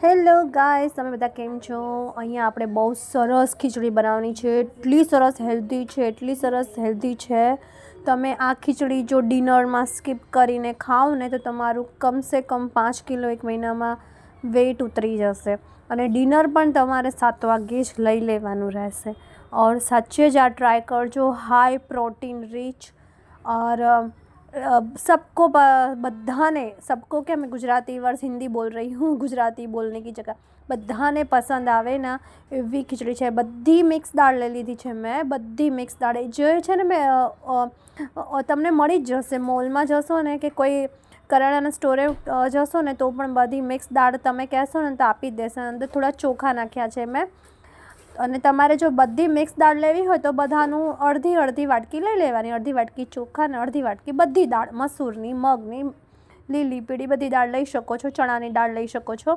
Hello guys, તમે બધા કેમ છો? અહીંયા આપણે બહુ સરસ ખીચડી બનાવવાની છે. એટલી સરસ હેલ્ધી છે. તમે આ ખીચડી જો ડિનરમાં સ્કીપ કરીને ખાઓ ને તો તમારું કમસે કમ 5 કિલો એક મહિનામાં વેટ ઉતરી જશે. અને ડિનર પણ તમારે 7 વાગ્યે જ લઈ લેવાનું રહેશે. और सच्चे जा ट्राई करजो. हाई प्रोटीन रिच और सबको बधाने सबको क्या, मैं गुजराती वर्ड हिंदी बोल रही हूँ, गुजराती बोलने की जगह બધાને પસંદ આવે ને એવી ખીચડી છે. બધી મિક્સ દાળ લઈ લીધી છે મેં. બધી મિક્સ દાળ જે છે ને મેં તમને મળી જ જશે. મોલમાં જશો ને કે કોઈ કરિયાણાના સ્ટોરે જશો ને તો પણ બધી મિક્સ દાળ તમે કહેશો ને તો આપી જ દેશે. અંદર થોડા ચોખા નાખ્યા છે મેં. અને તમારે જો બધી મિક્સ દાળ લેવી હોય તો બધાનું અડધી વાટકી લઈ લેવાની. અડધી વાટકી ચોખા ને અડધી વાટકી બધી દાળ, મસૂરની, મગની, લીલી પીળી બધી દાળ લઈ શકો છો. ચણાની દાળ લઈ શકો છો.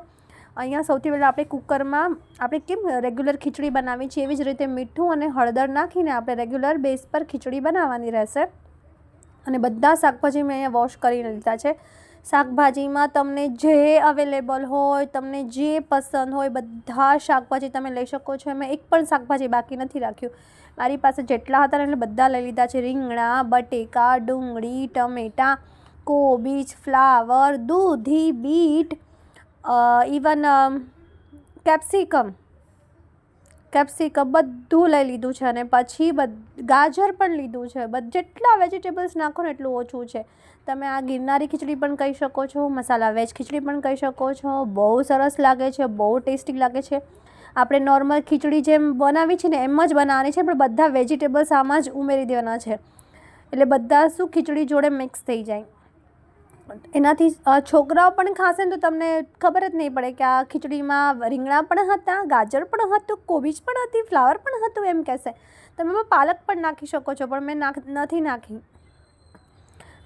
અહીંયા સૌથી પહેલાં આપણે કુકરમાં આપણે કેમ રેગ્યુલર ખીચડી બનાવી છે એવી જ રીતે મીઠું અને હળદર નાખીને આપણે રેગ્યુલર બેઝ પર ખીચડી બનાવવાની રહેશે. અને બધા શાકભાજી મેં અહીંયા વોશ કરીને લીધા છે. શાકભાજીમાં તમને જે અવેલેબલ હોય, તમને જે પસંદ હોય બધા શાકભાજી તમે લઈ શકો છો. મેં એક પણ શાકભાજી બાકી નથી રાખ્યું. મારી પાસે જેટલા હતા ને એટલે બધા લઈ લીધા છે. રીંગણા, બટેકા, ડુંગળી, ટમેટાં, કોબીજ, ફ્લાવર, દૂધી, બીટ, ઇવન કેપ્સિકમ બધું લઈ લીધું છે. અને પછી ગાજર પણ લીધું છે. જેટલા વેજીટેબલ્સ નાખો ને એટલું ઓછું છે. તમે આ ગિરનારી ખીચડી પણ કહી શકો છો, મસાલા વેજ ખીચડી પણ કહી શકો છો. બહુ સરસ લાગે છે, બહુ ટેસ્ટી લાગે છે. આપણે નોર્મલ ખીચડી જેમ બનાવી છે ને એમ જ બનાવવાની છે, પણ બધા વેજીટેબલ્સ આમાં જ ઉમેરી દેવાના છે. એટલે બધા શું ખીચડી જોડે મિક્સ થઈ જાય. એનાથી છોકરાઓ પણ ખાશે ને તો તમને ખબર જ નહીં પડે કે આ ખીચડીમાં રીંગણા પણ હતા, ગાજર પણ હતું, કોબીજ પણ હતી, ફ્લાવર પણ હતું એમ કહેશે. તમે એમાં પાલક પણ નાખી શકો છો, પણ મેં નથી નાખી.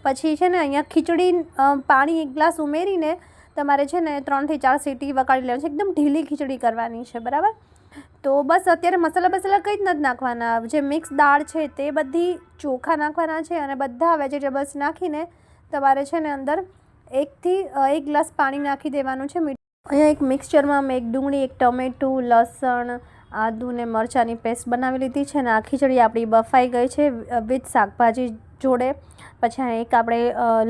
પછી છે ને અહીંયા ખીચડી પાણી 1 ગ્લાસ ઉમેરીને તમારે છે ને 3 થી 4 સીટી વગાડી લેવાની છે. એકદમ ઢીલી ખીચડી કરવાની છે, બરાબર? તો બસ અત્યારે મસાલા કંઈ જ નથી નાખવાના. જે મિક્સ દાળ છે તે બધી ચોખા નાખવાના છે અને બધા વેજીટેબલ્સ નાખીને તમારે છે ને અંદર 1 થી 1 ગ્લાસ પાણી નાખી દેવાનું છે. અહીંયા એક મિક્સચરમાં મેં એક ડુંગળી, એક ટમેટું, લસણ, આદુ ને મરચાંની પેસ્ટ બનાવી લીધી છે. અને આ ખીચડી આપણી બફાઈ ગઈ છે વિથ શાકભાજી જોડે. પછી એક આપણે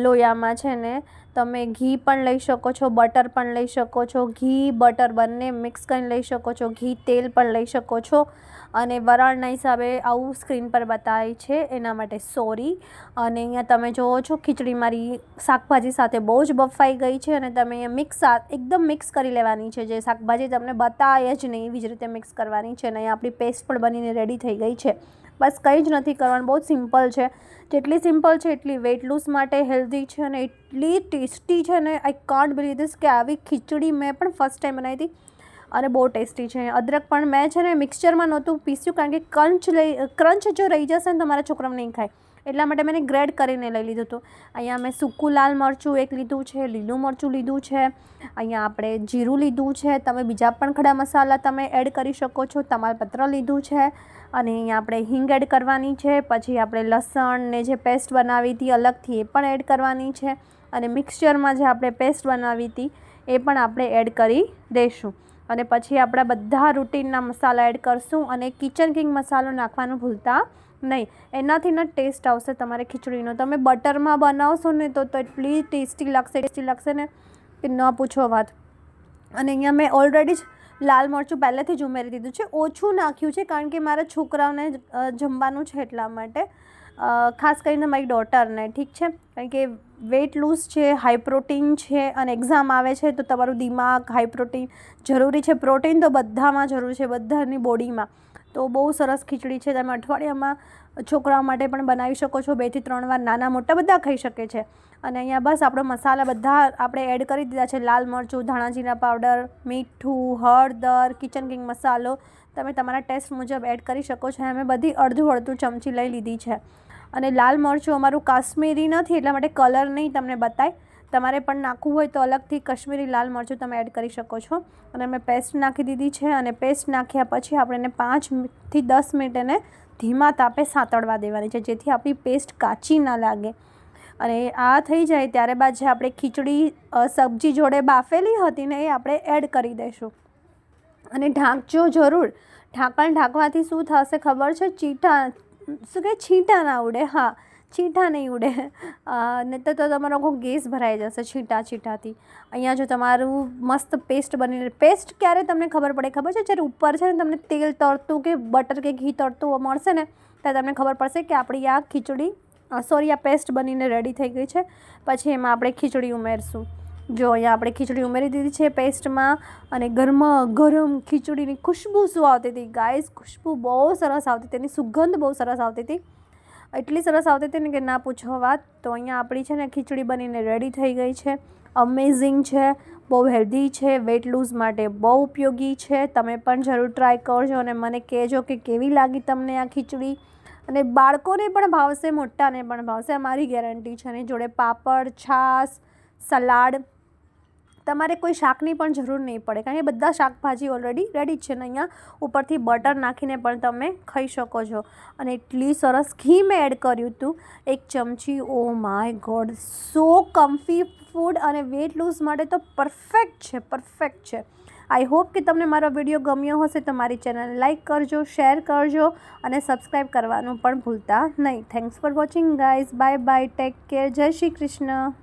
લોયામાં છે ને તમે ઘી પણ લઈ શકો છો, બટર પણ લઈ શકો છો. ઘી બટર બંને મિક્સ કરીને લઈ શકો છો. ઘી તેલ પણ લઈ શકો છો. અને વરાળના હિસાબે આવું સ્ક્રીન પર બતાવે છે, એના માટે સોરી. અને અહીંયા તમે જુઓ છો ખીચડી મારી શાકભાજી સાથે બહુ જ બફાઈ ગઈ છે. અને તમે અહીંયા એકદમ મિક્સ કરી લેવાની છે. જે શાકભાજી તમને બતાવે જ નહીં એવી જ રીતે મિક્સ કરવાની છે. અને અહીંયા આપણી પેસ્ટ પણ બનીને રેડી થઈ ગઈ છે. બસ કંઈ જ નથી કરવાનું, બહુ જ સિમ્પલ છે. જેટલી સિમ્પલ છે એટલી વેટ લૂઝ માટે હેલ્ધી છે અને એટલી ટેસ્ટી છે ને. આઈ કાન્ટ બિલીવ ધીસ કે આવી ખીચડી મેં પણ ફર્સ્ટ ટાઈમ બનાવી હતી અને બહુ ટેસ્ટી છે. અદરક પણ મેં છે ને મિક્સચરમાં નહોતું પીસ્યું, કારણ કે ક્રંચ જો રહી જશે ને તો મારા છોકરાને નહીં ખાય. એટલા માટે મેં ગ્રેડ કરીને લઈ લીધું હતું. અહીંયા મેં સૂકું લાલ મરચું એક લીધું છે, લીલું મરચું લીધું છે, અહીંયા આપણે જીરું લીધું છે. તમે બીજા પણ ખડા મસાલા તમે એડ કરી શકો છો. તમાલપત્ર લીધું છે. અને અહીંયા આપણે હિંગ એડ કરવાની છે. પછી આપણે લસણને જે પેસ્ટ બનાવી હતી અલગથી એ પણ એડ કરવાની છે. અને મિક્સચરમાં જે આપણે પેસ્ટ બનાવી હતી એ પણ આપણે એડ કરી દઈશું. અને પછી આપણા બધા રૂટીનના મસાલા એડ કરશું. અને કિચન કિંગ મસાલો નાખવાનું ભૂલતા નહીં. એનાથી ને ટેસ્ટ આવશે તમારે ખીચડીનો. તમે બટરમાં બનાવશો ને તો એટલી ટેસ્ટી લાગશે ને કે ન પૂછો વાત. અને અહીંયા મેં ઓલરેડી જ લાલ મરચું પહેલેથી જ ઉમેરી દીધું છે. ઓછું નાખ્યું છે કારણ કે મારા છોકરાઓને જમવાનું છે એટલા માટે. ખાસ કરીને મારી ડોટરને, ઠીક છે? કારણ કે વેટ લૂઝ છે, હાઈ પ્રોટીન છે અને એક્ઝામ આવે છે તો તમારું દિમાગ હાઈ પ્રોટીન જરૂરી છે. પ્રોટીન તો બધામાં જરૂર છે, બધાની બોડીમાં. તો બહુ સરસ ખીચડી છે. તમે અઠવાડિયામાં છોકરાઓ માટે પણ બનાવી શકો છો. 2 થી 3 વાર નાના મોટા બધા ખાઈ શકે છે. અને અહીંયા બસ આપણો મસાલા બધા આપણે એડ કરી દીધા છે. લાલ મરચું, ધાણા જીરા પાવડર, મીઠું, હળદર, કિચન કિંગ મસાલો તમે તમારા ટેસ્ટ મુજબ એડ કરી શકો છો. અમે બધી અડધું ચમચી લઈ લીધી છે. અને લાલ મરચું અમારું કાશ્મીરી નથી એટલા માટે કલર નહીં તમને બતાય. તમારે પણ નાખવું હોય તો અલગથી કશ્મીરી લાલ મરચું તમે એડ કરી શકો છો. અને મેં પેસ્ટ નાખી દીધી છે. અને પેસ્ટ નાખ્યા પછી આપણે એને 5 થી 10 મિનિટ એને ધીમા તાપે સાંતળવા દેવાની છે, જેથી આપણી પેસ્ટ કાચી ના લાગે. અને આ થઈ જાય ત્યારે બાદ જે આપણે ખીચડી સબ્જી જોડે બાફેલી હતી ને એ આપણે એડ કરી દઈશું અને ઢાંકજો જરૂર. ઢાંકણ ઢાંકવાથી શું થશે ખબર છે? છીંટા ના ઉડે. હા, છીંટા નહીં ઉડે. નહીં તો તમારો ગેસ ભરાઈ જશે છીંટાથી. અહીંયા જો તમારું મસ્ત પેસ્ટ બનીને, પેસ્ટ ક્યારે તમને ખબર પડે ખબર છે? જ્યારે ઉપર છે ને તમને તેલ તળતું કે બટર કે ઘી તળતું મળશે ને ત્યારે તમને ખબર પડશે કે આપણી આ ખીચડી આ પેસ્ટ બનીને રેડી થઈ ગઈ છે. પછી એમાં આપણે ખીચડી ઉમેરશું. જો અહીંયા આપણે ખીચડી ઉમેરી દીધી છે પેસ્ટમાં અને ગરમ ખીચડીની ખુશ્બુ શું આવતી હતી ગાઈઝ, ખુશ્બુ બહુ સરસ આવતી હતી, એની સુગંધ બહુ સરસ આવતી હતી, એટલી સરસ આવતી હતી ને કે ના પૂછો વાત. તો અહીંયા આપણી છે ને ખીચડી બનીને રેડી થઈ ગઈ છે. અમેઝિંગ છે, બહુ હેલ્ધી છે, વેટ લૂઝ માટે બહુ ઉપયોગી છે. તમે પણ જરૂર ટ્રાય કરજો અને મને કહેજો કે કેવી લાગી તમને આ ખીચડી. અને બાળકોને પણ ભાવશે, મોટાને પણ ભાવશે, મારી ગેરંટી છે. અને જોડે પાપડ, છાશ, સલાડ, તમારે કોઈ શાકની પણ જરૂર નહીં પડે કારણ કે બધા શાકભાજી ઓલરેડી રેડી જ છે ને અહીંયા ઉપરથી બટર નાખીને પણ તમે ખાઈ શકો છો. અને એટલી સરસ ઘી મેં એડ કર્યું હતું 1 ચમચી. Oh my god, so comfy food અને વેટ લૂઝ માટે તો પરફેક્ટ છે. આઈ હોપ કે તમને મારો વિડીયો ગમ્યો હશે તો મારી ચેનલ લાઇક કરજો, શેર કરજો અને સબસ્ક્રાઈબ કરવાનું પણ ભૂલતા નહીં. Thanks for watching guys. Bye bye, take care, જય શ્રી કૃષ્ણ.